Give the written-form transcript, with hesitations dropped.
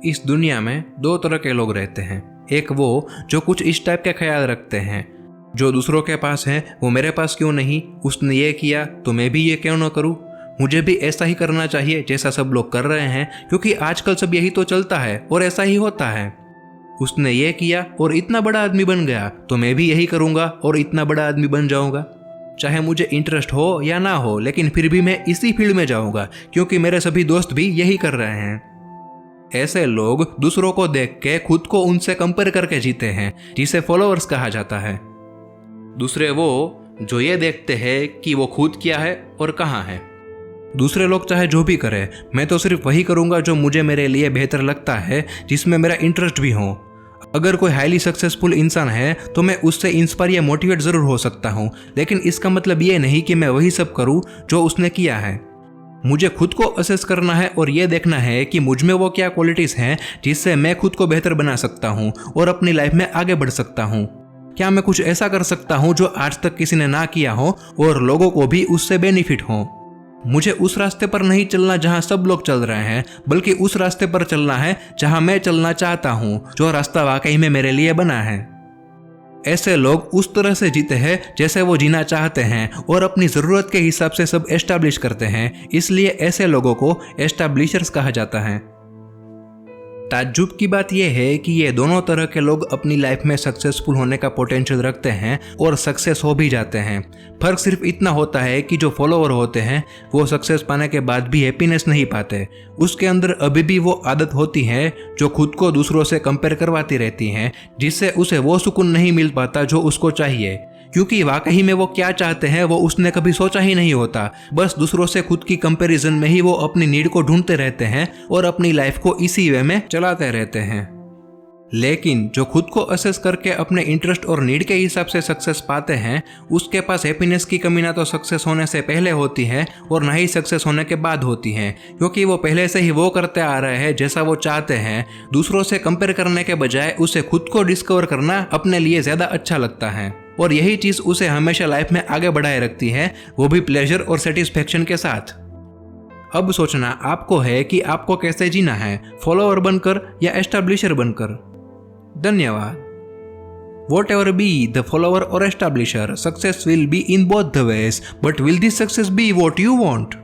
इस दुनिया में दो तरह के लोग रहते हैं। एक वो जो कुछ इस टाइप का ख्याल रखते हैं, जो दूसरों के पास है वो मेरे पास क्यों नहीं, उसने ये किया तो मैं भी ये क्यों ना करूँ, मुझे भी ऐसा ही करना चाहिए जैसा सब लोग कर रहे हैं, क्योंकि आजकल सब यही तो चलता है और ऐसा ही होता है। उसने ये किया और इतना बड़ा आदमी बन गया तो मैं भी यही करूँगा और इतना बड़ा आदमी बन जाऊँगा। चाहे मुझे इंटरेस्ट हो या ना हो, लेकिन फिर भी मैं इसी फील्ड में जाऊँगा क्योंकि मेरे सभी दोस्त भी यही कर रहे हैं। ऐसे लोग दूसरों को देख के खुद को उनसे कंपेयर करके जीते हैं, जिसे फॉलोअर्स कहा जाता है। दूसरे वो जो ये देखते हैं कि वो खुद क्या है और कहाँ है। दूसरे लोग चाहे जो भी करें, मैं तो सिर्फ वही करूँगा जो मुझे मेरे लिए बेहतर लगता है, जिसमें मेरा इंटरेस्ट भी हो। अगर कोई हाईली सक्सेसफुल इंसान है तो मैं उससे इंस्पायर या मोटिवेट ज़रूर हो सकता हूँ, लेकिन इसका मतलब ये नहीं कि मैं वही सब करूँ जो उसने किया है। मुझे खुद को असेस करना है और ये देखना है कि मुझ में वो क्या क्वालिटीज़ हैं जिससे मैं खुद को बेहतर बना सकता हूँ और अपनी लाइफ में आगे बढ़ सकता हूँ। क्या मैं कुछ ऐसा कर सकता हूँ जो आज तक किसी ने ना किया हो और लोगों को भी उससे बेनिफिट हो। मुझे उस रास्ते पर नहीं चलना जहाँ सब लोग चल रहे हैं, बल्कि उस रास्ते पर चलना है जहाँ मैं चलना चाहता हूँ, जो रास्ता वाकई में मेरे लिए बना है। ऐसे लोग उस तरह से जीते हैं जैसे वो जीना चाहते हैं और अपनी ज़रूरत के हिसाब से सब एस्टैब्लिश करते हैं, इसलिए ऐसे लोगों को एस्टैब्लिशर्स कहा जाता है। ताज्जुब की बात यह है कि ये दोनों तरह के लोग अपनी लाइफ में सक्सेसफुल होने का पोटेंशियल रखते हैं और सक्सेस हो भी जाते हैं। फर्क सिर्फ इतना होता है कि जो फॉलोअर होते हैं वो सक्सेस पाने के बाद भी हैप्पीनेस नहीं पाते। उसके अंदर अभी भी वो आदत होती है जो खुद को दूसरों से कंपेयर करवाती रहती है, जिससे उसे वो सुकून नहीं मिल पाता जो उसको चाहिए, क्योंकि वाकई में वो क्या चाहते हैं वो उसने कभी सोचा ही नहीं होता। बस दूसरों से खुद की कंपैरिजन में ही वो अपनी नीड को ढूंढते रहते हैं और अपनी लाइफ को इसी वे में चलाते रहते हैं। लेकिन जो खुद को असेस करके अपने इंटरेस्ट और नीड के हिसाब से सक्सेस पाते हैं, उसके पास हैप्पीनेस की कमी ना तो सक्सेस होने से पहले होती है और ना ही सक्सेस होने के बाद होती है, क्योंकि वो पहले से ही वो करते आ रहे हैं जैसा वो चाहते हैं। दूसरों से कंपेयर करने के बजाय उसे खुद को डिस्कवर करना अपने लिए ज़्यादा अच्छा लगता है और यही चीज़ उसे हमेशा लाइफ में आगे बढ़ाए रखती है, वो भी प्लेजर और सेटिस्फेक्शन के साथ। अब सोचना आपको है कि आपको कैसे जीना है, फॉलोअर बनकर या एस्टैब्लिशर बनकर। धन्यवाद। Whatever be the follower or establisher, success will be in both the ways, but will this success be what you want?